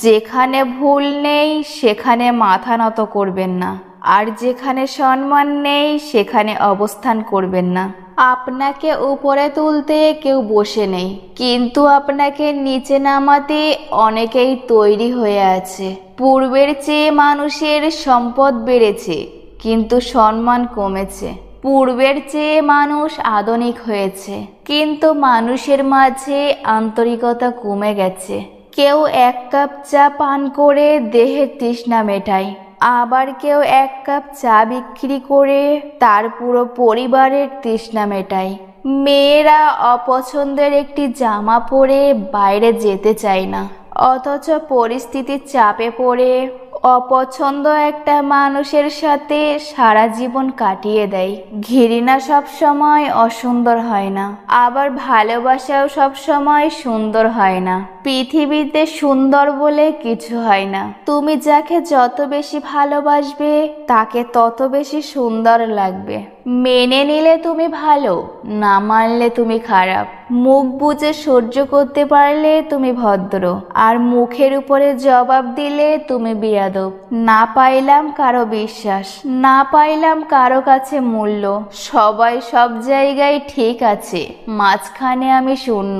যেখানে ভুল নেই সেখানে মাথা নত করবেন না, আর যেখানে সম্মান নেই সেখানে অবস্থান করবেন না। আপনাকে উপরে তুলতে কেউ বসে নেই, কিন্তু আপনাকে নিচে নামাতে অনেকেই তৈরি হয়ে আছে। পূর্বের চেয়ে মানুষের সম্পদ বেড়েছে, কিন্তু সম্মান কমেছে। পূর্বের চেয়ে মানুষ আধুনিক হয়েছে, কিন্তু মানুষের মাঝে আন্তরিকতা কমে গেছে। কেউ এক কাপ চা পান করে দেহের তৃষ্ণা মেটায়, আবার কেউ এক কাপ চা বিক্রি করে তার পুরো পরিবারের তৃষ্ণা মেটায়। মেয়েরা অপছন্দের একটি জামা পরে বাইরে যেতে চায় না, অথচ পরিস্থিতির চাপে পড়ে অপছন্দ একটা মানুষের সাথে সারা জীবন কাটিয়ে দেয়। ঘৃণা সব সময় অসুন্দর হয় না, আবার ভালোবাসাও সব সময় সুন্দর হয় না। পৃথিবীতে সুন্দর বলে কিছু হয় না। তুমি যাকে যত বেশি ভালোবাসবে তাকে তত বেশি সুন্দর লাগবে। মেনে নিলে তুমি ভালো, না মানলে তুমি খারাপ। মুখ বুজে সহ্য করতে পারলে তুমি ভদ্র, আর মুখের উপরে জবাব দিলে তুমি বেয়াদব। না পাইলাম কারো বিশ্বাস, না পাইলাম কারো কাছে মূল্য। সবাই সব জায়গায় ঠিক আছে, মাঝখানে আমি শূন্য।